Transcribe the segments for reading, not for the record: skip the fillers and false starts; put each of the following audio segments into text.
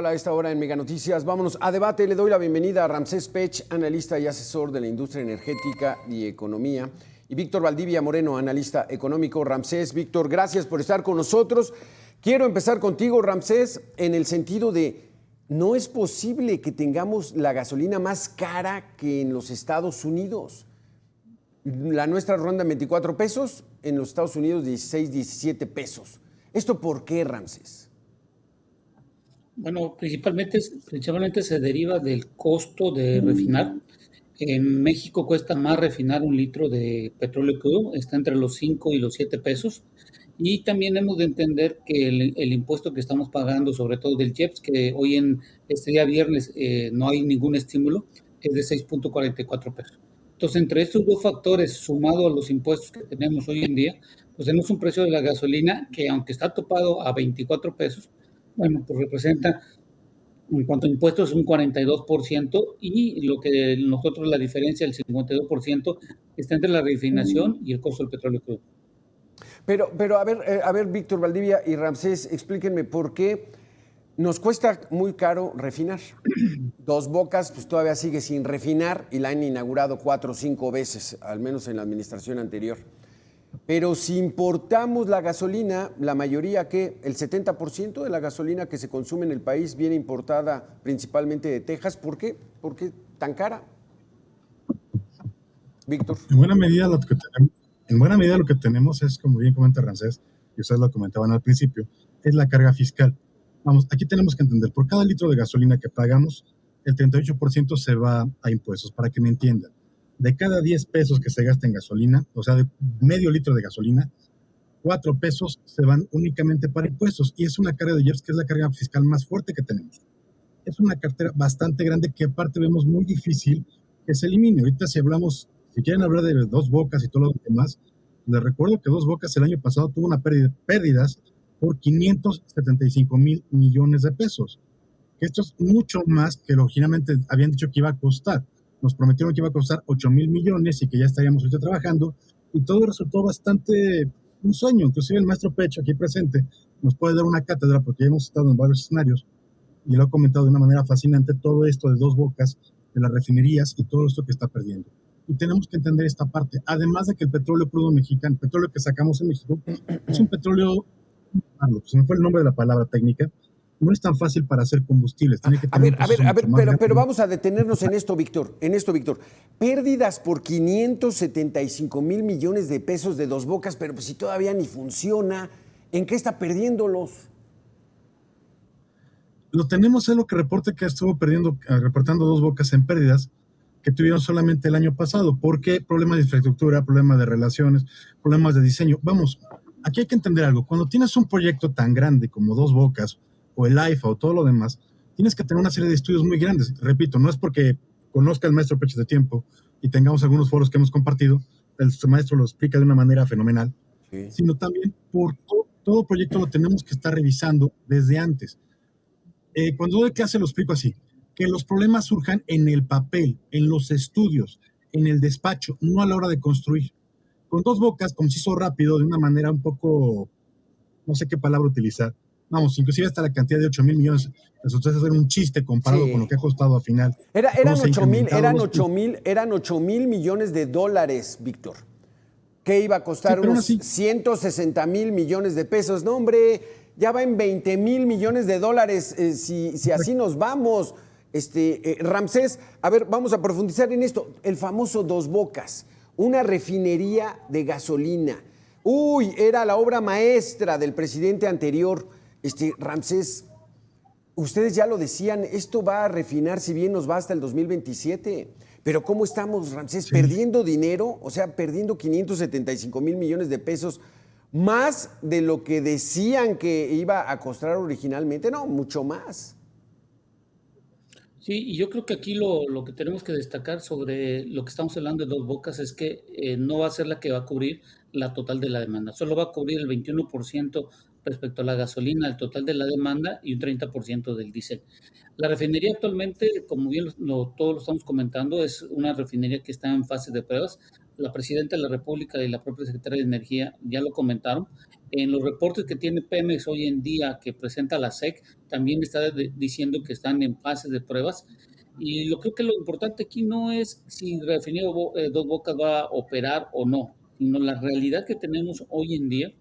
a esta hora en Mega Noticias. Vámonos a debate. Le doy la bienvenida a Ramsés Pech, analista y asesor de la industria energética y economía, y Víctor Valdivia Moreno, analista económico. Ramsés, Víctor, gracias por estar con nosotros. Quiero empezar contigo, Ramsés, en el sentido de no es posible que tengamos la gasolina más cara que en los Estados Unidos. La nuestra ronda en 24 pesos, en los Estados Unidos 16, 17 pesos. ¿Esto por qué, Ramsés? Bueno, principalmente se deriva del costo de refinar. En México cuesta más refinar un litro de petróleo crudo, está entre los 5 y los 7 pesos. Y también hemos de entender que el impuesto que estamos pagando, sobre todo del IEPS, que hoy en este día viernes no hay ningún estímulo, es de 6.44 pesos. Entonces, entre estos dos factores, sumado a los impuestos que tenemos hoy en día, pues tenemos un precio de la gasolina que, aunque está topado a 24 pesos, bueno, pues representa, en cuanto a impuestos, un 42%, y lo que nosotros, la diferencia, el 52%, está entre la refinación y el costo del petróleo crudo. Pero a ver, Víctor Valdivia y Ramsés, explíquenme por qué nos cuesta muy caro refinar. Dos Bocas pues todavía sigue sin refinar y la han inaugurado 4 o 5 veces, al menos en la administración anterior. Pero si importamos la gasolina, la mayoría, ¿qué? El 70% de la gasolina que se consume en el país viene importada principalmente de Texas. ¿Por qué? ¿Por qué tan cara? Víctor. En buena medida lo que tenemos es, como bien comenta Ramsés, y ustedes lo comentaban al principio, es la carga fiscal. Vamos, aquí tenemos que entender, por cada litro de gasolina que pagamos, el 38% se va a impuestos, para que me entiendan. De cada 10 pesos que se gasta en gasolina, o sea, de medio litro de gasolina, 4 pesos se van únicamente para impuestos, y es una carga de IEPS que es la carga fiscal más fuerte que tenemos. Es una cartera bastante grande que aparte vemos muy difícil que se elimine. Ahorita si quieren hablar de Dos Bocas y todo lo demás, les recuerdo que Dos Bocas el año pasado tuvo una pérdidas por 575,000 millones de pesos. Esto es mucho más que lo originalmente habían dicho que iba a costar. Nos prometieron que iba a costar 8,000 millones y que ya estaríamos ahorita trabajando, y todo resultó bastante un sueño. Inclusive el maestro Pecho, aquí presente, nos puede dar una cátedra porque ya hemos estado en varios escenarios y lo ha comentado de una manera fascinante, todo esto de Dos Bocas, de las refinerías y todo esto que está perdiendo. Y tenemos que entender esta parte, además de que el petróleo crudo mexicano, el petróleo que sacamos en México, es un petróleo, se me fue el nombre de la palabra técnica, no es tan fácil para hacer combustibles. Tiene que tener pero vamos a detenernos en esto, Víctor. Pérdidas por 575,000 millones de pesos de Dos Bocas, pero pues si todavía ni funciona, ¿en qué está perdiéndolos? Lo tenemos en lo que reporte que estuvo reportando Dos Bocas en pérdidas que tuvieron solamente el año pasado. ¿Por qué? Problemas de infraestructura, problemas de relaciones, problemas de diseño. Vamos, aquí hay que entender algo. Cuando tienes un proyecto tan grande como Dos Bocas o el AIFA o todo lo demás, tienes que tener una serie de estudios muy grandes. Repito, no es porque conozca al maestro Pecho de tiempo y tengamos algunos foros que hemos compartido, el maestro lo explica de una manera fenomenal, sí, sino también por todo proyecto lo tenemos que estar revisando desde antes. Cuando doy clase lo explico así, que los problemas surjan en el papel, en los estudios, en el despacho, no a la hora de construir. Con Dos Bocas, como se hizo rápido, de una manera un poco, no sé qué palabra utilizar, vamos, inclusive hasta la cantidad de 8,000 millones, resultó ser un chiste comparado con lo que ha costado al final. Eran 8,000 millones de dólares, Víctor. ¿Qué iba a costar? Sí, unos 160,000 millones de pesos. No, hombre, ya va en 20,000 millones de dólares si así nos vamos. Ramsés, a ver, vamos a profundizar en esto. El famoso Dos Bocas, una refinería de gasolina. Uy, era la obra maestra del presidente anterior. Ramsés, ustedes ya lo decían, esto va a refinar, si bien nos va hasta el 2027. Pero ¿cómo estamos, Ramsés? Sí. Perdiendo dinero, o sea, perdiendo 575,000 millones de pesos, más de lo que decían que iba a costar originalmente. No, mucho más. Sí, y yo creo que aquí lo que tenemos que destacar sobre lo que estamos hablando de Dos Bocas es que no va a ser la que va a cubrir la total de la demanda. Solo va a cubrir el 21% respecto a la gasolina, el total de la demanda, y un 30% del diésel. La refinería actualmente, como bien todos lo estamos comentando, es una refinería que está en fase de pruebas. La presidenta de la República y la propia secretaria de Energía ya lo comentaron. En los reportes que tiene Pemex hoy en día, que presenta la SEC, también está diciendo que están en fases de pruebas. Y creo que lo importante aquí no es si Refinería Dos Bocas va a operar o no, sino la realidad que tenemos hoy en día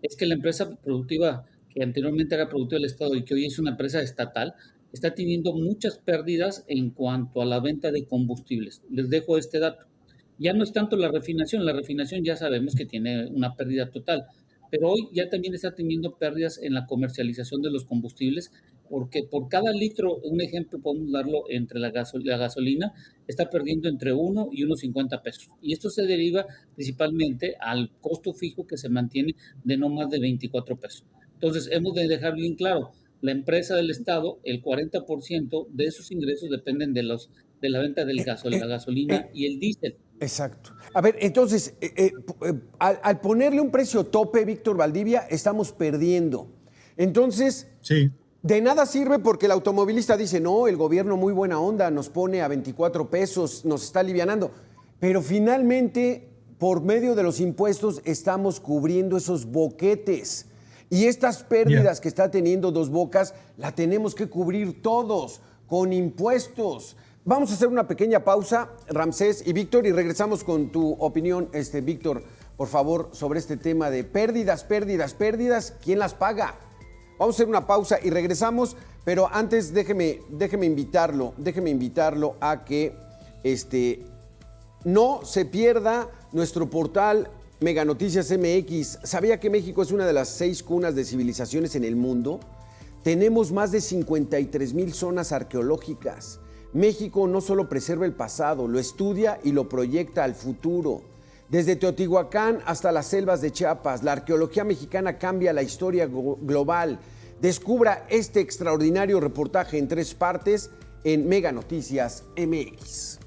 es que la empresa productiva que anteriormente era productiva del Estado y que hoy es una empresa estatal, está teniendo muchas pérdidas en cuanto a la venta de combustibles. Les dejo este dato. Ya no es tanto la refinación ya sabemos que tiene una pérdida total, pero hoy ya también está teniendo pérdidas en la comercialización de los combustibles, porque por cada litro, un ejemplo podemos darlo entre la gasolina, está perdiendo entre 1 y 1.50 pesos. Y esto se deriva principalmente al costo fijo que se mantiene de no más de 24 pesos. Entonces, hemos de dejar bien claro, la empresa del Estado, el 40% de sus ingresos dependen de la venta del la gasolina y el diésel. Exacto. A ver, entonces, al ponerle un precio tope, Víctor Valdivia, estamos perdiendo. Entonces, sí. De nada sirve porque el automovilista dice, no, el gobierno muy buena onda, nos pone a 24 pesos, nos está alivianando. Pero finalmente, por medio de los impuestos, estamos cubriendo esos boquetes. Y estas pérdidas que está teniendo Dos Bocas, la tenemos que cubrir todos con impuestos. Vamos a hacer una pequeña pausa, Ramsés y Víctor, y regresamos con tu opinión, Víctor, por favor, sobre este tema de pérdidas. ¿Quién las paga? Vamos a hacer una pausa y regresamos, pero antes déjeme invitarlo a que no se pierda nuestro portal Mega Noticias MX. ¿Sabía que México es una de las 6 cunas de civilizaciones en el mundo? Tenemos más de 53,000 zonas arqueológicas. México no solo preserva el pasado, lo estudia y lo proyecta al futuro. Desde Teotihuacán hasta las selvas de Chiapas, la arqueología mexicana cambia la historia global. Descubra este extraordinario reportaje en 3 partes en Mega Noticias MX.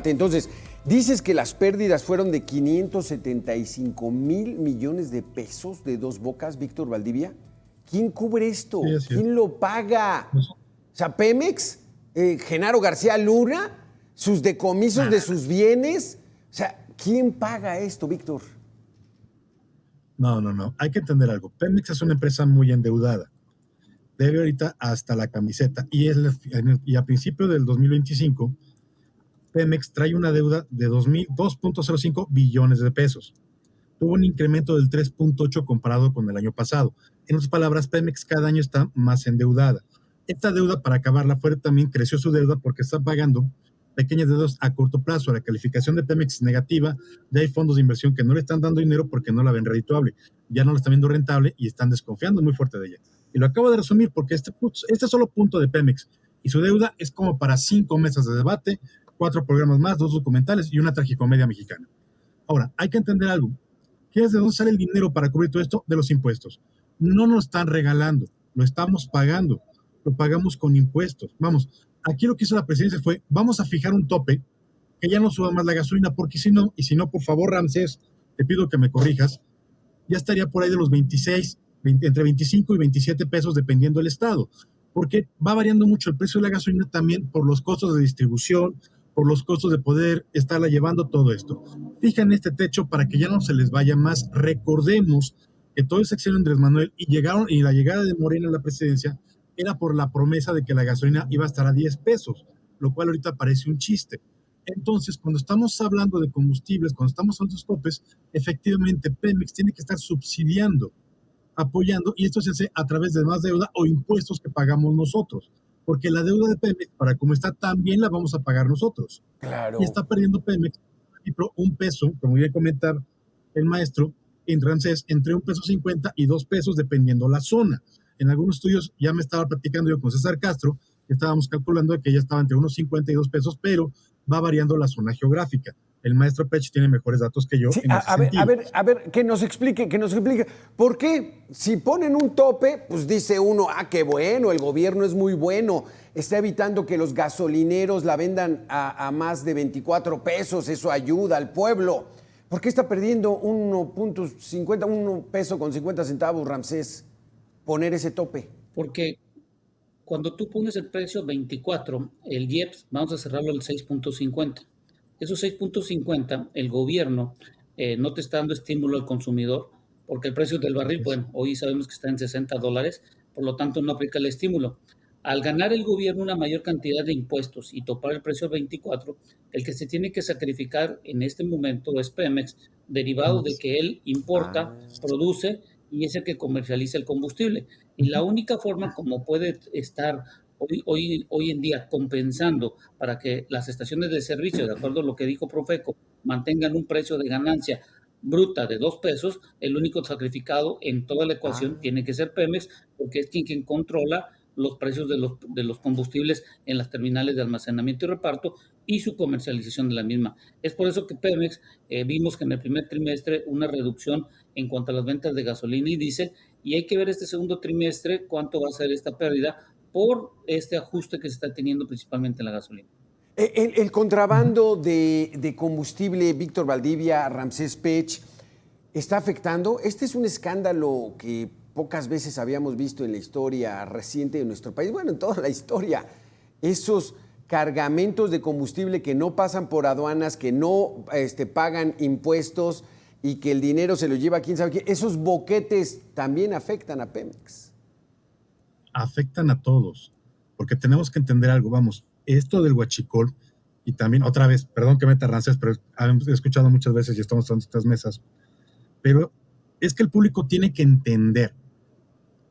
Entonces, dices que las pérdidas fueron de 575,000 millones de pesos de Dos Bocas, Víctor Valdivia. ¿Quién cubre esto? Sí, ¿Quién lo paga? O sea, Pemex, Genaro García Luna, sus decomisos de sus bienes. O sea, ¿quién paga esto, Víctor? No. Hay que entender algo. Pemex es una empresa muy endeudada. Debe ahorita hasta la camiseta. Y a principio del 2025, Pemex trae una deuda de 2.5 billones de pesos. Tuvo un incremento del 3.8 comparado con el año pasado. En otras palabras, Pemex cada año está más endeudada. Esta deuda, para acabarla, también creció su deuda porque está pagando pequeñas deudas a corto plazo. La calificación de Pemex es negativa. Ya hay fondos de inversión que no le están dando dinero porque no la ven redituable. Ya no la están viendo rentable y están desconfiando muy fuerte de ella. Y lo acabo de resumir porque este solo punto de Pemex y su deuda es como para 5 mesas de debate, 4 programas más, 2 documentales y una tragicomedia mexicana. Ahora, hay que entender algo. ¿Qué es de dónde sale el dinero para cubrir todo esto? De los impuestos. No nos están regalando, lo estamos pagando, lo pagamos con impuestos. Vamos, aquí lo que hizo la presidencia fue, vamos a fijar un tope, que ya no suba más la gasolina, porque si no, por favor, Ramsés, te pido que me corrijas, ya estaría por ahí de los 26, entre 25 y 27 pesos, dependiendo del estado, porque va variando mucho el precio de la gasolina también por los costos de distribución, por los costos de poder estarla llevando todo esto. Fijan este techo para que ya no se les vaya más. Recordemos que todo el sexenio de Andrés Manuel y la llegada de Morena a la presidencia era por la promesa de que la gasolina iba a estar a 10 pesos, lo cual ahorita parece un chiste. Entonces, cuando estamos hablando de combustibles, cuando estamos hablando de topes, efectivamente Pemex tiene que estar subsidiando, apoyando, y esto se hace a través de más deuda o impuestos que pagamos nosotros. Porque la deuda de Pemex, para como está, también la vamos a pagar nosotros. Claro. Y está perdiendo Pemex un peso, como iba a comentar el maestro, en Ramsés, entre 1.50 pesos y 2 pesos, dependiendo la zona. En algunos estudios ya me estaba platicando yo con César Castro, que estábamos calculando que ya estaba entre 1.50 y 2 pesos, pero va variando la zona geográfica. El maestro Pech tiene mejores datos que yo. Sí, en ese sentido. A ver, que nos explique. ¿Por qué? Si ponen un tope, pues dice uno, qué bueno, el gobierno es muy bueno, está evitando que los gasolineros la vendan a más de 24 pesos, eso ayuda al pueblo. ¿Por qué está perdiendo 1.50, 1 peso con 50 centavos, Ramsés, poner ese tope? Porque cuando tú pones el precio 24, el IEPS, vamos a cerrarlo al 6.50. Esos 6.50, el gobierno no te está dando estímulo al consumidor, porque el precio del barril, bueno, hoy sabemos que está en $60, por lo tanto no aplica el estímulo. Al ganar el gobierno una mayor cantidad de impuestos y topar el precio 24, el que se tiene que sacrificar en este momento es Pemex, derivado de que él importa, produce y es el que comercializa el combustible. Y la única forma como puede estar hoy en día compensando para que las estaciones de servicio, de acuerdo a lo que dijo Profeco, mantengan un precio de ganancia bruta de 2 pesos, el único sacrificado en toda la ecuación tiene que ser Pemex, porque es quien controla los precios de los combustibles en las terminales de almacenamiento y reparto y su comercialización de la misma. Es por eso que Pemex vimos que en el primer trimestre una reducción en cuanto a las ventas de gasolina y diésel, y hay que ver este segundo trimestre cuánto va a ser esta pérdida por este ajuste que se está teniendo principalmente en la gasolina. El contrabando de combustible, Víctor Valdivia, Ramsés Pech, ¿está afectando? Este es un escándalo que pocas veces habíamos visto en la historia reciente de nuestro país, bueno, en toda la historia. Esos cargamentos de combustible que no pasan por aduanas, que no pagan impuestos y que el dinero se lo lleva quién sabe quién. Esos boquetes también afectan a Pemex. Afectan a todos, porque tenemos que entender algo, vamos, esto del huachicol, y también otra vez, perdón que meta Ramsés, pero he escuchado muchas veces y estamos en estas mesas, pero es que el público tiene que entender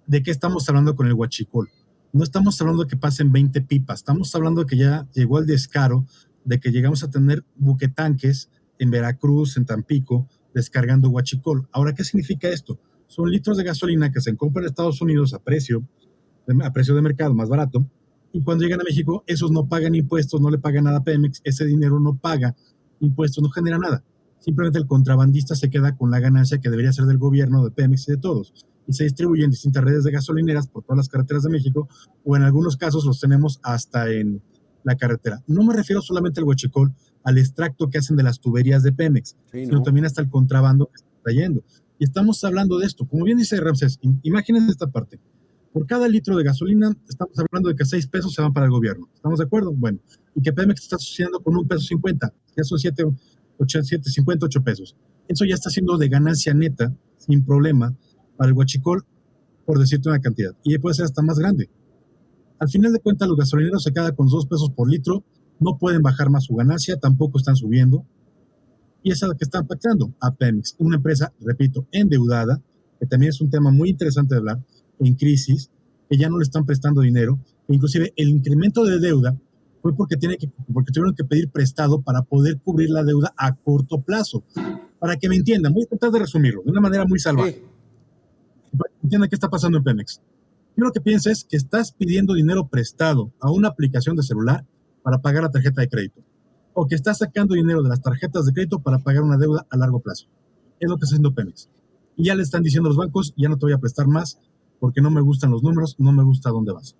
de qué estamos hablando con el huachicol. No estamos hablando de que pasen 20 pipas, estamos hablando de que ya llegó el descaro de que llegamos a tener buquetanques en Veracruz, en Tampico, descargando huachicol. Ahora, ¿qué significa esto? Son litros de gasolina que se compran en Estados Unidos a precio de mercado más barato, y cuando llegan a México, esos no pagan impuestos, no le pagan nada a Pemex, ese dinero no paga impuestos, no genera nada. Simplemente el contrabandista se queda con la ganancia que debería ser del gobierno, de Pemex y de todos, y se distribuye en distintas redes de gasolineras por todas las carreteras de México, o en algunos casos los tenemos hasta en la carretera. No me refiero solamente al huachicol, al extracto que hacen de las tuberías de Pemex, sí, sino también hasta el contrabando que está trayendo. Y estamos hablando de esto. Como bien dice Ramsés, imagínense esta parte. Por cada litro de gasolina, estamos hablando de que 6 pesos se van para el gobierno. ¿Estamos de acuerdo? Bueno, y que Pemex está asociando con $1.50, ya son 7.58 pesos. Eso ya está siendo de ganancia neta, sin problema, para el huachicol, por decirte una cantidad. Y puede ser hasta más grande. Al final de cuentas, los gasolineros se quedan con 2 pesos por litro, no pueden bajar más su ganancia, tampoco están subiendo. Y esa es la que está impactando a Pemex, una empresa, repito, endeudada, que también es un tema muy interesante de hablar, en crisis, que ya no le están prestando dinero, e inclusive el incremento de deuda fue porque tuvieron que pedir prestado para poder cubrir la deuda a corto plazo. Para que me entiendan, voy a tratar de resumirlo de una manera muy salvaje. Para que entiendan qué está pasando en Pemex. Yo lo que pienso es que estás pidiendo dinero prestado a una aplicación de celular para pagar la tarjeta de crédito, o que estás sacando dinero de las tarjetas de crédito para pagar una deuda a largo plazo. Es lo que está haciendo Pemex. Y ya le están diciendo a los bancos, ya no te voy a prestar más, porque no me gustan los números, no me gusta dónde vas.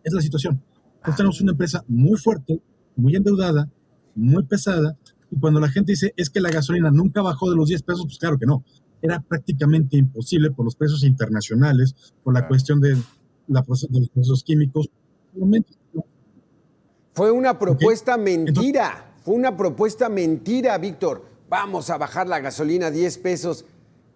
Es la situación. Entonces tenemos una empresa muy fuerte, muy endeudada, muy pesada, y cuando la gente dice, es que la gasolina nunca bajó de los 10 pesos, pues claro que no. Era prácticamente imposible por los precios internacionales, por la cuestión de los procesos químicos. Fue una propuesta mentira, fue una propuesta mentira, Víctor. Vamos a bajar la gasolina a 10 pesos.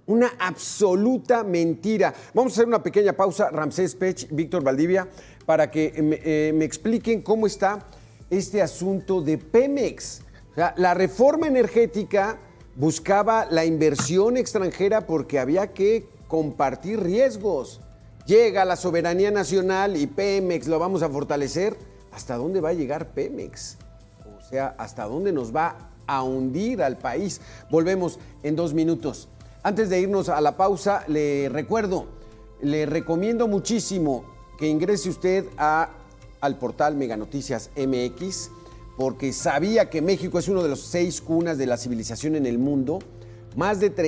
Una absoluta mentira. Vamos a hacer una pequeña pausa, Ramsés Pech, Víctor Valdivia, para que me expliquen cómo está este asunto de Pemex. O sea, la reforma energética buscaba la inversión extranjera porque había que compartir riesgos. Llega la soberanía nacional y Pemex lo vamos a fortalecer. ¿Hasta dónde va a llegar Pemex? O sea, ¿hasta dónde nos va a hundir al país? Volvemos en 2 minutos. Antes de irnos a la pausa, le recomiendo muchísimo que ingrese usted al portal Mega Noticias MX, porque sabía que México es uno de los 6 cunas de la civilización en el mundo.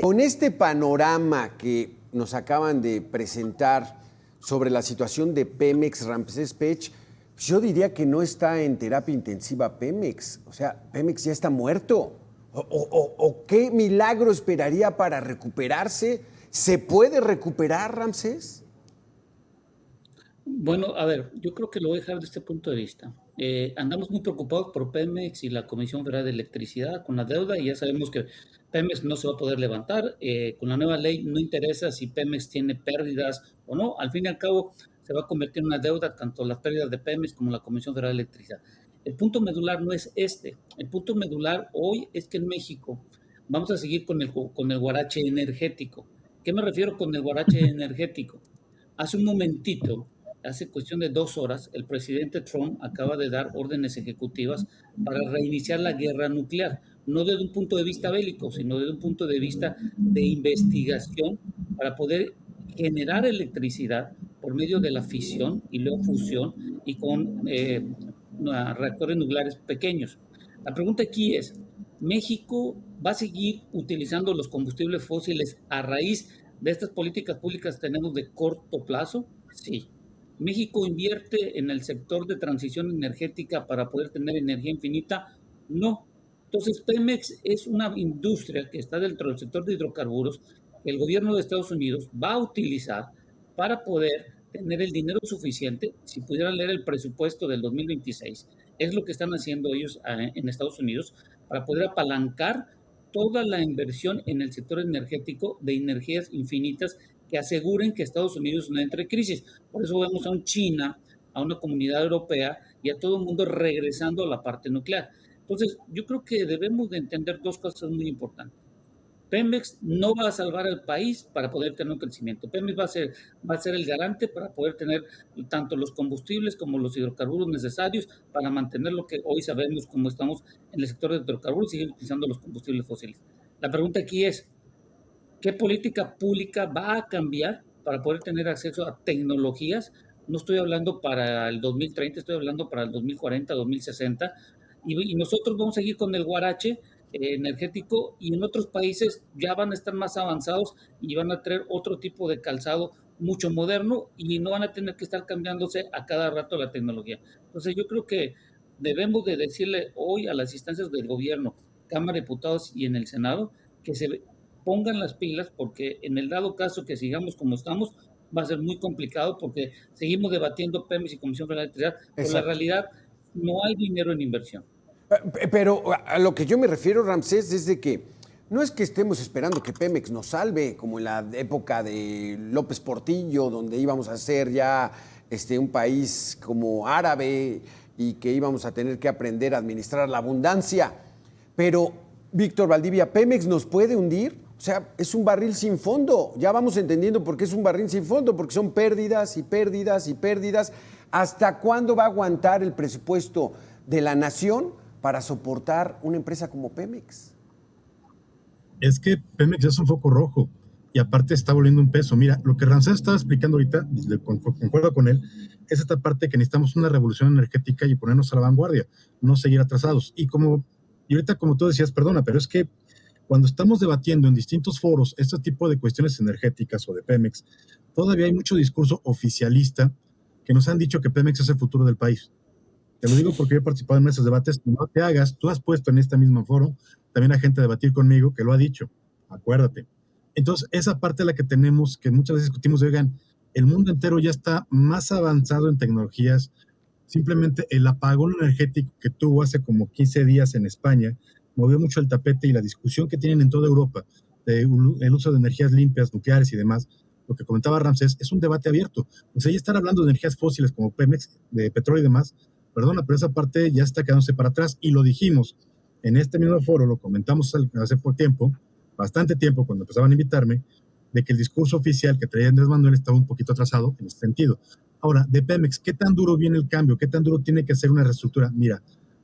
Con este panorama que nos acaban de presentar sobre la situación de Pemex, Ramsés Pech, yo diría que no está en terapia intensiva Pemex. O sea, Pemex ya está muerto. ¿O qué milagro esperaría para recuperarse? ¿Se puede recuperar, Ramsés? Bueno, a ver, yo creo que lo voy a dejar de este punto de vista. Andamos muy preocupados por Pemex y la Comisión Federal de Electricidad con la deuda, y ya sabemos que Pemex no se va a poder levantar. Con la nueva ley no interesa si Pemex tiene pérdidas o no. Al fin y al cabo, se va a convertir en una deuda tanto las pérdidas de Pemex como la Comisión Federal de Electricidad. El punto medular no es este. El punto medular hoy es que en México vamos a seguir con el guarache energético. ¿Qué me refiero con el guarache energético? Hace un momentito, hace cuestión de 2 horas, el presidente Trump acaba de dar órdenes ejecutivas para reiniciar la guerra nuclear, no desde un punto de vista bélico, sino desde un punto de vista de investigación para poder generar electricidad por medio de la fisión y luego fusión y con reactores nucleares pequeños. La pregunta aquí es, ¿México va a seguir utilizando los combustibles fósiles a raíz de estas políticas públicas que tenemos de corto plazo? Sí. ¿México invierte en el sector de transición energética para poder tener energía infinita? No. Entonces, Pemex es una industria que está dentro del sector de hidrocarburos que el gobierno de Estados Unidos va a utilizar para poder tener el dinero suficiente. Si pudieran leer el presupuesto del 2026, es lo que están haciendo ellos en Estados Unidos para poder apalancar toda la inversión en el sector energético de energías infinitas que aseguren que Estados Unidos no entre en crisis. Por eso vemos a un China, a una comunidad europea y a todo el mundo regresando a la parte nuclear. Entonces, yo creo que debemos de entender dos cosas muy importantes. Pemex no va a salvar al país para poder tener un crecimiento. Pemex va a ser el garante para poder tener tanto los combustibles como los hidrocarburos necesarios para mantener lo que hoy sabemos como estamos en el sector de hidrocarburos y seguir utilizando los combustibles fósiles. La pregunta aquí es, ¿qué política pública va a cambiar para poder tener acceso a tecnologías? No estoy hablando para el 2030, estoy hablando para el 2040, 2060. Y nosotros vamos a seguir con el guarache energético, y en otros países ya van a estar más avanzados y van a traer otro tipo de calzado mucho moderno y no van a tener que estar cambiándose a cada rato la tecnología. Entonces yo creo que debemos de decirle hoy a las instancias del gobierno, Cámara de Diputados y en el Senado, que se pongan las pilas, porque en el dado caso que sigamos como estamos, va a ser muy complicado porque seguimos debatiendo Pemex y Comisión Federal de Electricidad, pero la realidad no hay dinero en inversión. Pero a lo que yo me refiero, Ramsés, es de que no es que estemos esperando que Pemex nos salve, como en la época de López Portillo, donde íbamos a ser ya un país como árabe y que íbamos a tener que aprender a administrar la abundancia. Pero, Víctor Valdivia, ¿Pemex nos puede hundir? O sea, es un barril sin fondo. Ya vamos entendiendo por qué es un barril sin fondo, porque son pérdidas y pérdidas y pérdidas. ¿Hasta cuándo va a aguantar el presupuesto de la nación para soportar una empresa como Pemex? Es que Pemex ya es un foco rojo y aparte está volviendo un peso. Mira, lo que Ramsés estaba explicando ahorita, y concuerdo con él, es esta parte que necesitamos una revolución energética y ponernos a la vanguardia, no seguir atrasados. Y ahorita como tú decías, perdona, pero es que cuando estamos debatiendo en distintos foros este tipo de cuestiones energéticas o de Pemex, todavía hay mucho discurso oficialista que nos han dicho que Pemex es el futuro del país. Te lo digo porque yo he participado en esos debates. No te hagas, tú has puesto en este mismo foro también a gente a debatir conmigo que lo ha dicho, acuérdate. Entonces, esa parte es la que tenemos, que muchas veces discutimos de, oigan, el mundo entero ya está más avanzado en tecnologías. Simplemente el apagón energético que tuvo hace como 15 días en España movió mucho el tapete, y la discusión que tienen en toda Europa de el uso de energías limpias, nucleares y demás, lo que comentaba Ramsés, es un debate abierto. O sea, ya estar hablando de energías fósiles como Pemex, de petróleo y demás, perdona, pero esa parte ya está quedándose para atrás, y lo dijimos en este mismo foro, lo comentamos hace poco tiempo, bastante tiempo, cuando empezaban a invitarme, de que el discurso oficial que traía Andrés Manuel estaba un poquito atrasado en ese sentido. Ahora, de Pemex, ¿qué tan duro viene el cambio? ¿Qué tan duro tiene que ser una reestructura? Mira,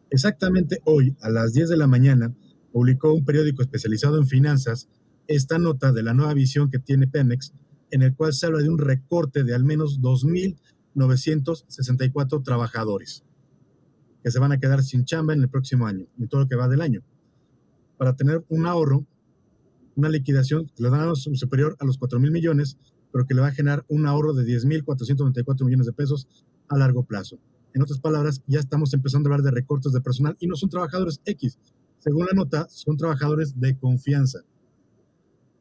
exactamente hoy, a las 10 de la mañana, publicó un periódico especializado en finanzas esta nota de la nueva visión que tiene Pemex, en el cual se habla de un recorte de al menos 2,964 trabajadores que se van a quedar sin chamba en el próximo año, en todo lo que va del año, para tener un ahorro, una liquidación que le dan superior a los 4,000 millones, pero que le va a generar un ahorro de 10,494 millones de pesos a largo plazo. En otras palabras, ya estamos empezando a hablar de recortes de personal, y no son trabajadores X. Según la nota, son trabajadores de confianza.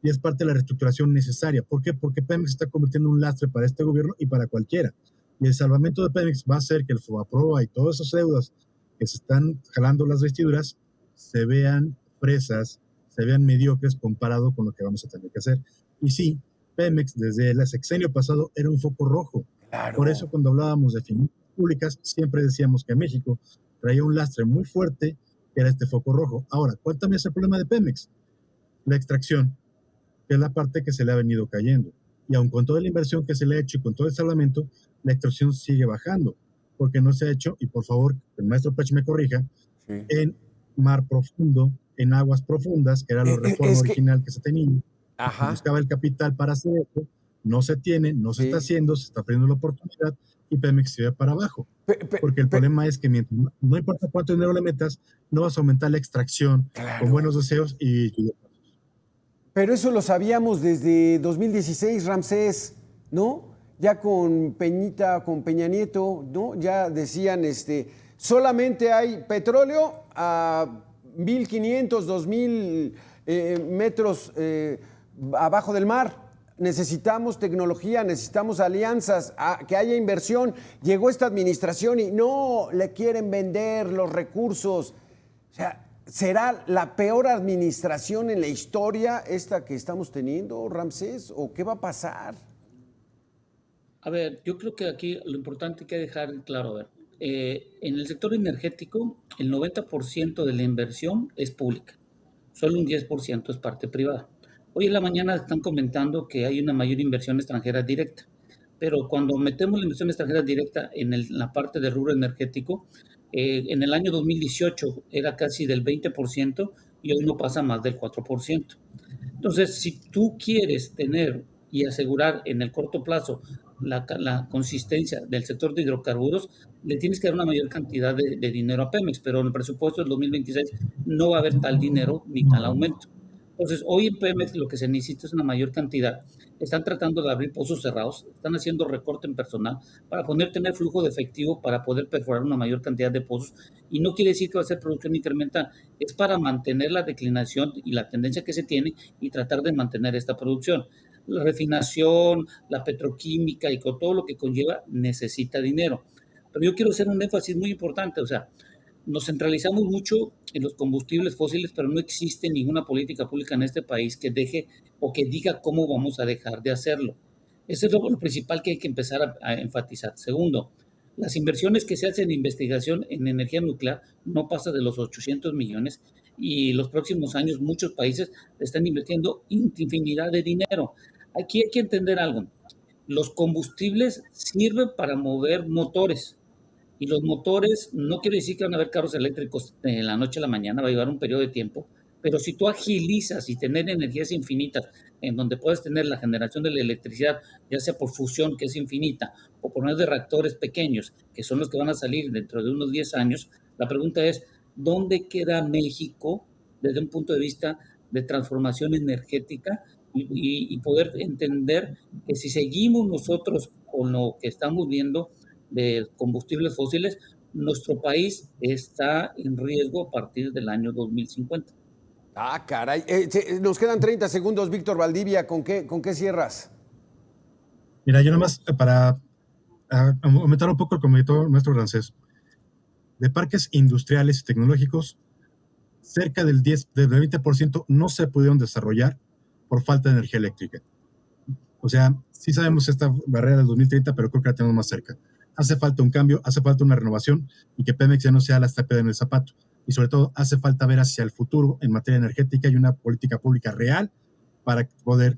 Y es parte de la reestructuración necesaria. ¿Por qué? Porque Pemex se está convirtiendo en un lastre para este gobierno y para cualquiera. Y el salvamento de Pemex va a hacer que el Fobaproa y todas esas deudas que se están jalando las vestiduras se vean presas, se vean mediocres comparado con lo que vamos a tener que hacer. Y sí, Pemex desde el sexenio pasado era un foco rojo. Claro. Por eso cuando hablábamos de finanzas públicas siempre decíamos que México traía un lastre muy fuerte que era este foco rojo. Ahora, ¿cuál también es el problema de Pemex? La extracción, que es la parte que se le ha venido cayendo. Y aun con toda la inversión que se le ha hecho y con todo el salvamento, la extracción sigue bajando, porque no se ha hecho, y por favor, que el maestro Pech me corrija, sí, en mar profundo, en aguas profundas, que era la reforma original que se tenía. Ajá. Buscaba el capital para hacer eso, no se tiene, no se está haciendo, se está perdiendo la oportunidad y Pemex se va para abajo. Porque el problema es que mientras, no importa cuánto dinero le metas, no vas a aumentar la extracción con buenos deseos y... Pero eso lo sabíamos desde 2016, Ramsés, ¿no? Ya con Peñita, con Peña Nieto, ¿no? Ya decían, solamente hay petróleo a 1,500, 2,000 metros abajo del mar. Necesitamos tecnología, necesitamos alianzas, que haya inversión. Llegó esta administración y no le quieren vender los recursos. O sea, ¿será la peor administración en la historia esta que estamos teniendo, Ramsés? ¿O qué va a pasar? A ver, yo creo que aquí lo importante que dejar claro, a ver, en el sector energético, el 90% de la inversión es pública, solo un 10% es parte privada. Hoy en la mañana están comentando que hay una mayor inversión extranjera directa, pero cuando metemos la inversión extranjera directa en la parte de rubro energético, en el año 2018 era casi del 20% y hoy no pasa más del 4%. Entonces, si tú quieres tener y asegurar en el corto plazo la consistencia del sector de hidrocarburos, le tienes que dar una mayor cantidad de dinero a Pemex, pero en el presupuesto del 2026 no va a haber tal dinero ni tal aumento. Entonces, hoy en Pemex lo que se necesita es una mayor cantidad. Están tratando de abrir pozos cerrados, están haciendo recorte en personal para poder tener flujo de efectivo para poder perforar una mayor cantidad de pozos. Y no quiere decir que va a ser producción incremental, es para mantener la declinación y la tendencia que se tiene y tratar de mantener esta producción. La refinación, la petroquímica y con todo lo que conlleva necesita dinero. Pero yo quiero hacer un énfasis muy importante, o sea, nos centralizamos mucho en los combustibles fósiles, pero no existe ninguna política pública en este país que deje o que diga cómo vamos a dejar de hacerlo. Eso es lo principal que hay que empezar a enfatizar. Segundo, las inversiones que se hacen en investigación en energía nuclear no pasan de los 800 millones y los próximos años muchos países están invirtiendo infinidad de dinero. Aquí hay que entender algo. Los combustibles sirven para mover motores. Y los motores, no quiere decir que van a haber carros eléctricos de la noche a la mañana, va a llevar un periodo de tiempo, pero si tú agilizas y tener energías infinitas, en donde puedes tener la generación de la electricidad, ya sea por fusión, que es infinita, o por medio de reactores pequeños, que son los que van a salir dentro de unos 10 años, la pregunta es, ¿dónde queda México desde un punto de vista de transformación energética? Y poder entender que si seguimos nosotros con lo que estamos viendo, de combustibles fósiles, nuestro país está en riesgo a partir del año 2050. Ah, caray. Nos quedan 30 segundos, Víctor Valdivia. ¿Con qué cierras? Mira, yo nomás para aumentar un poco el comentario nuestro francés. De parques industriales y tecnológicos, cerca del 20% no se pudieron desarrollar por falta de energía eléctrica. O sea, sí sabemos esta barrera del 2030, pero creo que la tenemos más cerca. Hace falta un cambio, hace falta una renovación y que Pemex ya no sea la estaca en el zapato. Y sobre todo, hace falta ver hacia el futuro en materia energética y una política pública real para poder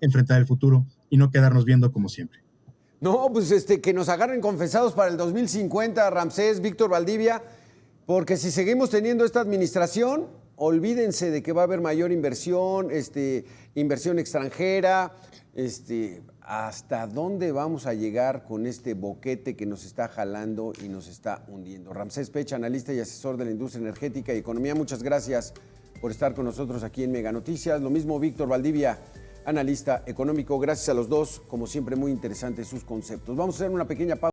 enfrentar el futuro y no quedarnos viendo como siempre. No, pues que nos agarren confesados para el 2050, Ramsés, Víctor Valdivia, porque si seguimos teniendo esta administración, olvídense de que va a haber mayor inversión, inversión extranjera, ¿hasta dónde vamos a llegar con este boquete que nos está jalando y nos está hundiendo? Ramsés Pech, analista y asesor de la industria energética y economía, muchas gracias por estar con nosotros aquí en Mega Noticias. Lo mismo Víctor Valdivia, analista económico. Gracias a los dos, como siempre, muy interesantes sus conceptos. Vamos a hacer una pequeña pausa.